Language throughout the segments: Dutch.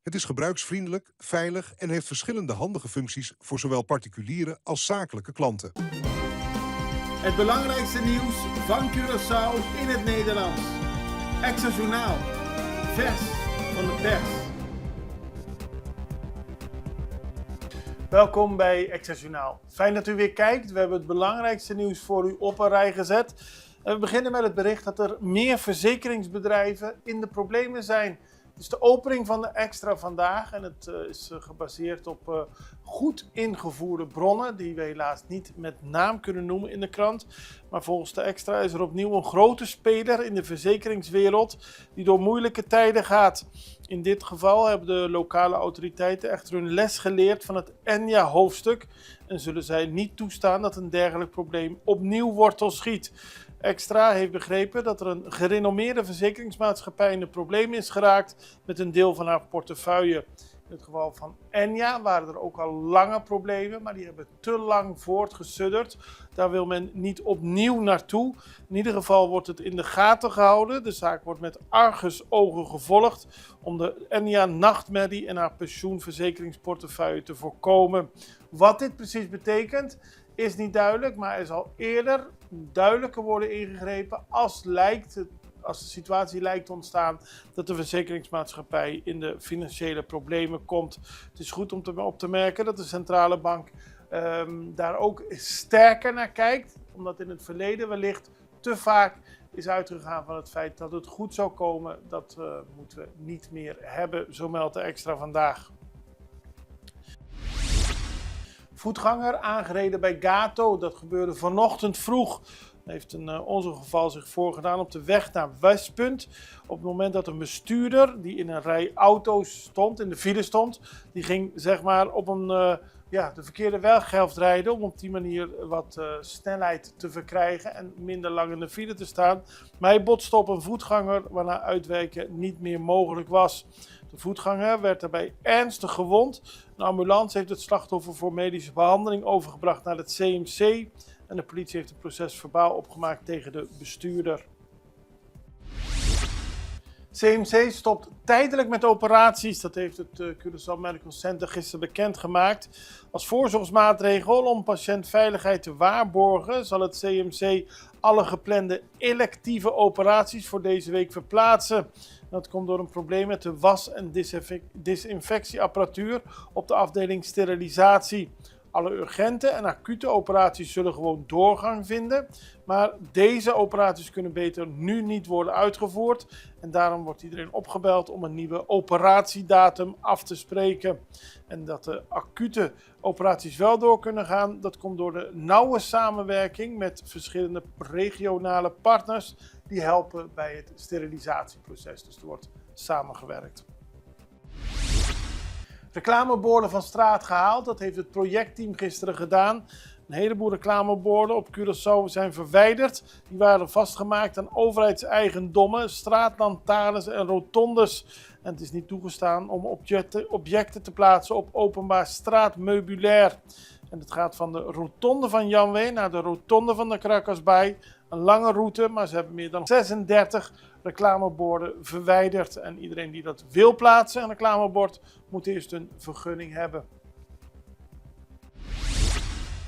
Het is gebruiksvriendelijk, veilig en heeft verschillende handige functies voor zowel particuliere als zakelijke klanten. Het belangrijkste nieuws van Curaçao in het Nederlands. Extra Journaal. Vers van de pers. Welkom bij Extra Journaal. Fijn dat u weer kijkt. We hebben het belangrijkste nieuws voor u op een rij gezet. En we beginnen met het bericht dat er meer verzekeringsbedrijven in de problemen zijn. Het is de opening van de Extra vandaag en het is gebaseerd op goed ingevoerde bronnen die we helaas niet met naam kunnen noemen in de krant. Maar volgens de Extra is er opnieuw een grote speler in de verzekeringswereld die door moeilijke tijden gaat. In dit geval hebben de lokale autoriteiten echter hun les geleerd van het Enya-hoofdstuk en zullen zij niet toestaan dat een dergelijk probleem opnieuw wortel schiet. Extra heeft begrepen dat er een gerenommeerde verzekeringsmaatschappij in de problemen is geraakt met een deel van haar portefeuille. In het geval van Enya waren er ook al lange problemen, maar die hebben te lang voortgesudderd. Daar wil men niet opnieuw naartoe. In ieder geval wordt het in de gaten gehouden. De zaak wordt met argusogen gevolgd om de Enya-nachtmerrie en haar pensioenverzekeringsportefeuille te voorkomen. Wat dit precies betekent is niet duidelijk, maar er zal eerder duidelijker worden ingegrepen als de situatie lijkt te ontstaan dat de verzekeringsmaatschappij in de financiële problemen komt. Het is goed om op te merken dat de centrale bank daar ook sterker naar kijkt, omdat in het verleden wellicht te vaak is uitgegaan van het feit dat het goed zou komen. Dat moeten we niet meer hebben, zo meldt de Extra vandaag. Voetganger aangereden bij Gato, dat gebeurde vanochtend vroeg. Er heeft een ongeval zich voorgedaan op de weg naar Westpunt. Op het moment dat een bestuurder die in een rij auto's stond, in de file stond, die ging zeg maar op de verkeerde weghelft rijden om op die manier wat snelheid te verkrijgen en minder lang in de file te staan. Maar hij botste op een voetganger waarna uitwijken niet meer mogelijk was. De voetganger werd daarbij ernstig gewond. Een ambulance heeft het slachtoffer voor medische behandeling overgebracht naar het CMC. En de politie heeft een proces-verbaal opgemaakt tegen de bestuurder. CMC stopt tijdelijk met operaties. Dat heeft het Curaçao Medical Center gisteren bekendgemaakt. Als voorzorgsmaatregel om patiëntveiligheid te waarborgen zal het CMC alle geplande electieve operaties voor deze week verplaatsen. Dat komt door een probleem met de was- en desinfectieapparatuur op de afdeling sterilisatie. Alle urgente en acute operaties zullen gewoon doorgang vinden, maar deze operaties kunnen beter nu niet worden uitgevoerd en daarom wordt iedereen opgebeld om een nieuwe operatiedatum af te spreken. En dat de acute operaties wel door kunnen gaan, dat komt door de nauwe samenwerking met verschillende regionale partners die helpen bij het sterilisatieproces. Dus er wordt samengewerkt. Reclameborden van straat gehaald, dat heeft het projectteam gisteren gedaan. Een heleboel reclameborden op Curaçao zijn verwijderd. Die waren vastgemaakt aan overheidseigendommen, straatlantaarns en rotondes. En het is niet toegestaan om objecten te plaatsen op openbaar straatmeubilair. En het gaat van de rotonde van Janwee naar de rotonde van de Krakasbaai. Een lange route, maar ze hebben meer dan 36 reclameborden verwijderd. En iedereen die dat wil plaatsen, een reclamebord, moet eerst een vergunning hebben.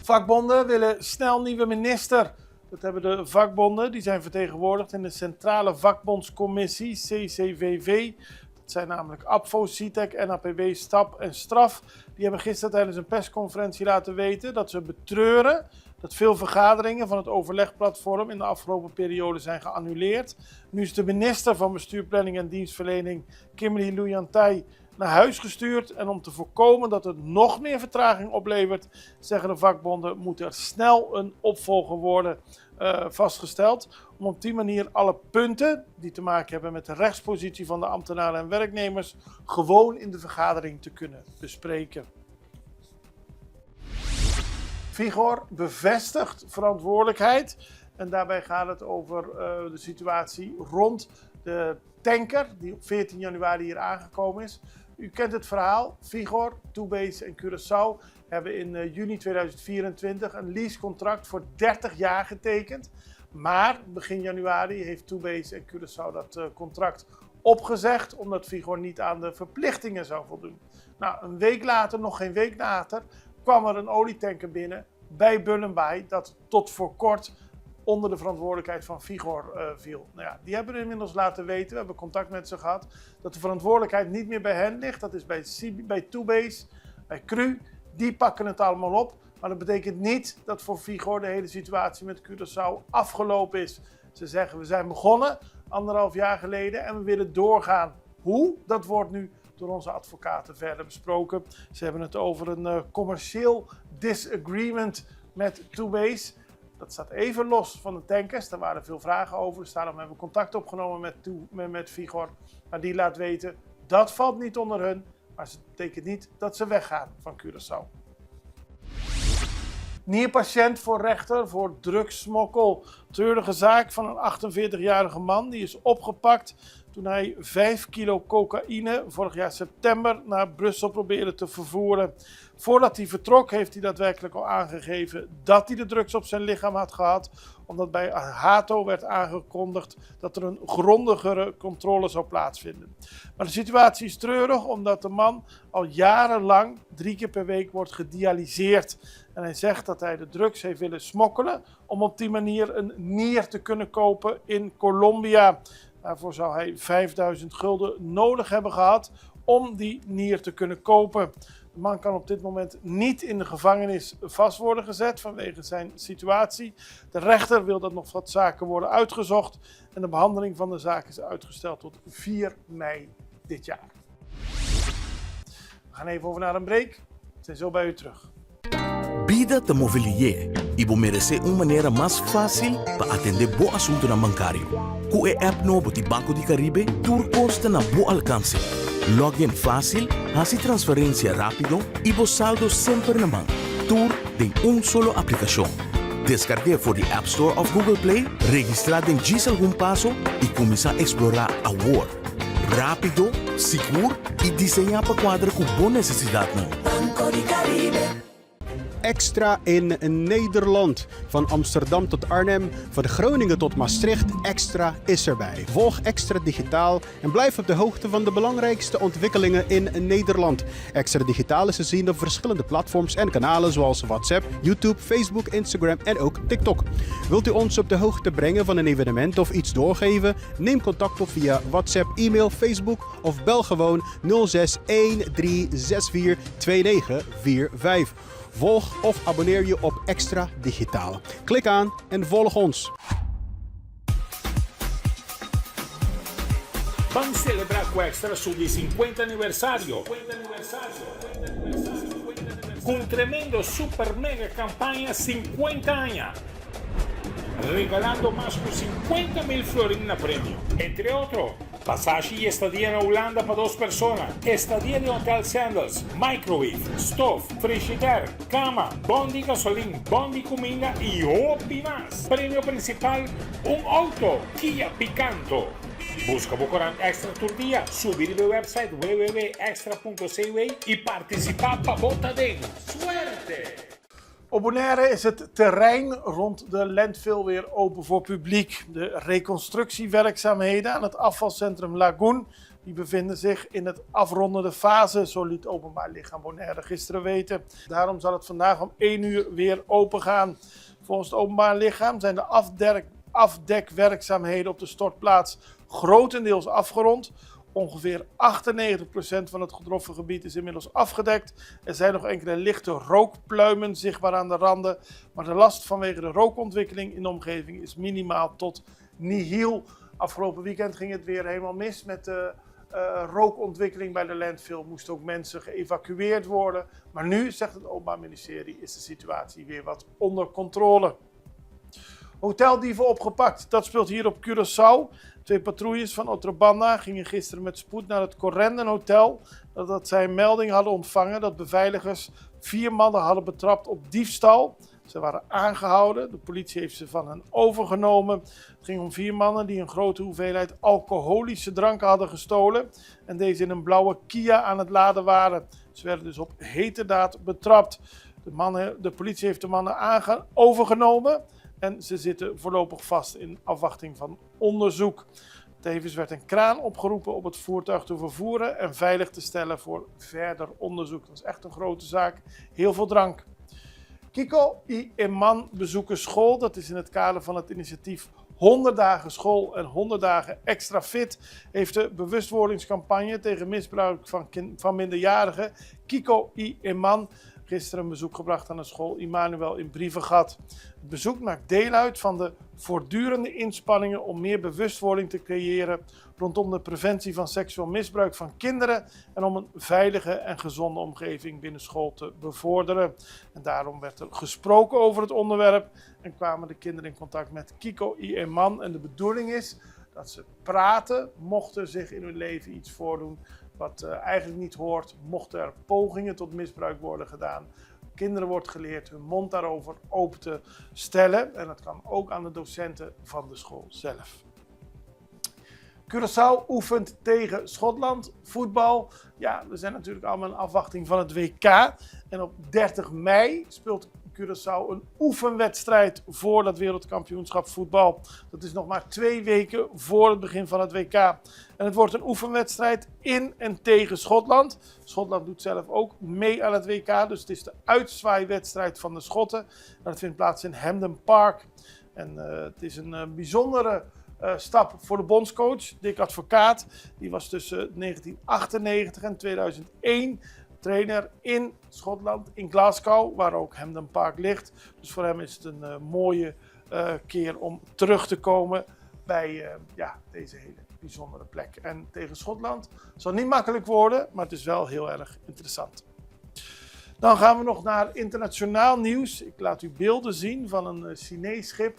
Vakbonden willen snel nieuwe minister. Dat hebben de vakbonden, die zijn vertegenwoordigd in de Centrale Vakbondscommissie, CCVV. Dat zijn namelijk APVO, CITEC, NAPB, STAP en STRAF. Die hebben gisteren tijdens een persconferentie laten weten dat ze betreuren dat veel vergaderingen van het overlegplatform in de afgelopen periode zijn geannuleerd. Nu is de minister van Bestuur, Planning en Dienstverlening, Kimberly Louyantai, naar huis gestuurd. En om te voorkomen dat het nog meer vertraging oplevert, zeggen de vakbonden, moet er snel een opvolger worden vastgesteld. Om op die manier alle punten die te maken hebben met de rechtspositie van de ambtenaren en werknemers gewoon in de vergadering te kunnen bespreken. Vigor bevestigt verantwoordelijkheid en daarbij gaat het over de situatie rond de tanker die op 14 januari hier aangekomen is. U kent het verhaal. Vigor, Toebase en Curaçao hebben in juni 2024 een leasecontract voor 30 jaar getekend. Maar begin januari heeft Toebase en Curaçao dat contract opgezegd omdat Vigor niet aan de verplichtingen zou voldoen. Nou, een week later, nog geen week later, kwam er een olietanker binnen bij Bullenbaai dat tot voor kort onder de verantwoordelijkheid van Vigor viel. Nou ja, die hebben inmiddels laten weten, we hebben contact met ze gehad, dat de verantwoordelijkheid niet meer bij hen ligt. Dat is bij Toebase, bij Cru. Die pakken het allemaal op. Maar dat betekent niet dat voor Vigor de hele situatie met Curaçao afgelopen is. Ze zeggen, we zijn begonnen 1,5 jaar geleden en we willen doorgaan. Hoe? Dat wordt nu door onze advocaten verder besproken. Ze hebben het over een commercieel disagreement met Toebase. Dat staat even los van de tankers. Daar waren veel vragen over. Dus daarom hebben we contact opgenomen met Vigor. Maar die laat weten, dat valt niet onder hun. Maar het betekent niet dat ze weggaan van Curaçao. Nierpatiënt voor rechter voor drugssmokkel. Treurige zaak van een 48-jarige man. Die is opgepakt toen hij 5 kilo cocaïne vorig jaar september naar Brussel probeerde te vervoeren. Voordat hij vertrok heeft hij daadwerkelijk al aangegeven dat hij de drugs op zijn lichaam had gehad. Omdat bij Hato werd aangekondigd dat er een grondigere controle zou plaatsvinden. Maar de situatie is treurig omdat de man al jarenlang 3 keer per week wordt gedialyseerd. En hij zegt dat hij de drugs heeft willen smokkelen om op die manier een nier te kunnen kopen in Colombia. Daarvoor zou hij 5000 gulden nodig hebben gehad om die nier te kunnen kopen. De man kan op dit moment niet in de gevangenis vast worden gezet vanwege zijn situatie. De rechter wil dat nog wat zaken worden uitgezocht en de behandeling van de zaak is uitgesteld tot 4 mei dit jaar. We gaan even over naar een break. We zijn zo bij u terug. Vida te mobilier y vos merece una manera más fácil para atender bo asunto na bancário. Com a app novo de Banco de Caribe, tudo custa na bo alcance. Login fácil, hace transferencia rápido y vos saldo sempre na mão. Tudo de solo aplicación. Descargue por the App Store of Google Play, registrar em diz algum passo e começar a explorar a world. Rápido, seguro e desenhar para quadra com boa necessidade. Banco de Caribe. Extra in Nederland. Van Amsterdam tot Arnhem, van Groningen tot Maastricht, Extra is erbij. Volg Extra Digitaal en blijf op de hoogte van de belangrijkste ontwikkelingen in Nederland. Extra Digitaal is te zien op verschillende platforms en kanalen zoals WhatsApp, YouTube, Facebook, Instagram en ook TikTok. Wilt u ons op de hoogte brengen van een evenement of iets doorgeven? Neem contact op via WhatsApp, e-mail, Facebook of bel gewoon 06 1364 2945. Volg of abonneer je op Extra Digitaal. Klik aan en volg ons. Vamos celebrar com Extra su 50 aniversario. Com un tremendo super mega campaña 50 años. Regalando más de 50.000 florines a premio. Entre otros, pasaje y estadía en Holanda para 2 personas. Estadía de Hotel Sandals, microwave, stove, frigider, cama, bondi gasolina, bondi comida y hopi más. Premio principal, un auto Kia Picanto. Busca Bocorán Extra tu día, subir al website www.extra.cw y participar para Botadén. ¡Suerte! Op Bonaire is het terrein rond de landfill weer open voor publiek. De reconstructiewerkzaamheden aan het afvalcentrum Lagoon die bevinden zich in het afrondende fase, zo liet het Openbaar Lichaam Bonaire gisteren weten. Daarom zal het vandaag om 1 uur weer open gaan. Volgens het Openbaar Lichaam zijn de afdekwerkzaamheden op de stortplaats grotendeels afgerond. Ongeveer 98% van het getroffen gebied is inmiddels afgedekt. Er zijn nog enkele lichte rookpluimen zichtbaar aan de randen. Maar de last vanwege de rookontwikkeling in de omgeving is minimaal tot nihil. Afgelopen weekend ging het weer helemaal mis met de rookontwikkeling bij de landfill. Moesten ook mensen geëvacueerd worden. Maar nu, zegt het Openbaar Ministerie, is de situatie weer wat onder controle. Hoteldieven opgepakt, dat speelt hier op Curaçao. 2 patrouilles van Otrobanda gingen gisteren met spoed naar het Correnden Hotel. Dat zij een melding hadden ontvangen dat beveiligers 4 mannen hadden betrapt op diefstal. Ze waren aangehouden, de politie heeft ze van hen overgenomen. Het ging om 4 mannen die een grote hoeveelheid alcoholische dranken hadden gestolen. En deze in een blauwe Kia aan het laden waren. Ze werden dus op heterdaad betrapt. De politie heeft de mannen overgenomen. En ze zitten voorlopig vast in afwachting van onderzoek. Tevens werd een kraan opgeroepen op het voertuig te vervoeren en veilig te stellen voor verder onderzoek. Dat is echt een grote zaak. Heel veel drank. Kiko y Eman bezoeken school. Dat is in het kader van het initiatief 100 dagen school en 100 dagen extra fit. Heeft de bewustwordingscampagne tegen misbruik van minderjarigen Kiko y Eman gisteren een bezoek gebracht aan de school Immanuel in Brievengat. Het bezoek maakt deel uit van de voortdurende inspanningen om meer bewustwording te creëren rondom de preventie van seksueel misbruik van kinderen en om een veilige en gezonde omgeving binnen school te bevorderen. En daarom werd er gesproken over het onderwerp en kwamen de kinderen in contact met Kiko y Eman. En de bedoeling is dat ze praten, mocht er zich in hun leven iets voordoen wat eigenlijk niet hoort, mochten er pogingen tot misbruik worden gedaan. Kinderen wordt geleerd hun mond daarover open te stellen en dat kan ook aan de docenten van de school zelf. Curaçao oefent tegen Schotland. Voetbal, ja, we zijn natuurlijk allemaal in afwachting van het WK. En op 30 mei speelt Curaçao een oefenwedstrijd voor dat wereldkampioenschap voetbal. Dat is nog maar 2 weken voor het begin van het WK. En het wordt een oefenwedstrijd in en tegen Schotland. Schotland doet zelf ook mee aan het WK, dus het is de uitzwaaiwedstrijd van de Schotten. En dat vindt plaats in Hampden Park. En het is een bijzondere stap voor de bondscoach, Dick Advocaat. Die was tussen 1998 en 2001 trainer in Schotland, in Glasgow, waar ook Hampden Park ligt. Dus voor hem is het een mooie keer om terug te komen bij deze hele bijzondere plek. En tegen Schotland zal niet makkelijk worden, maar het is wel heel erg interessant. Dan gaan we nog naar internationaal nieuws. Ik laat u beelden zien van een Chinees schip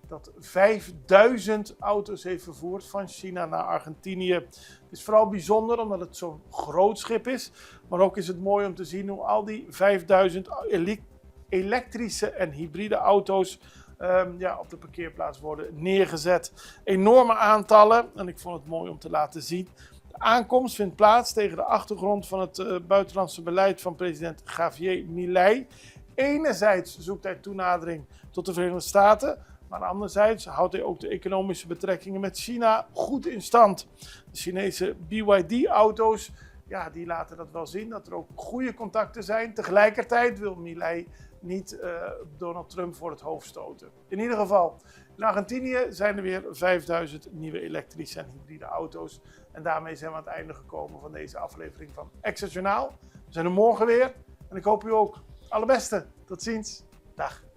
dat 5000 auto's heeft vervoerd van China naar Argentinië. Het is vooral bijzonder omdat het zo'n groot schip is. Maar ook is het mooi om te zien hoe al die 5000 elektrische en hybride auto's op de parkeerplaats worden neergezet. Enorme aantallen en ik vond het mooi om te laten zien. De aankomst vindt plaats tegen de achtergrond van het buitenlandse beleid van president Javier Milei. Enerzijds zoekt hij toenadering tot de Verenigde Staten, maar anderzijds houdt hij ook de economische betrekkingen met China goed in stand. De Chinese BYD-auto's, ja, die laten dat wel zien, dat er ook goede contacten zijn. Tegelijkertijd wil Milei niet Donald Trump voor het hoofd stoten. In ieder geval, in Argentinië zijn er weer 5000 nieuwe elektrische en hybride auto's. En daarmee zijn we aan het einde gekomen van deze aflevering van Extra Journaal. We zijn er morgen weer en ik hoop u ook. Allerbeste. Tot ziens. Dag.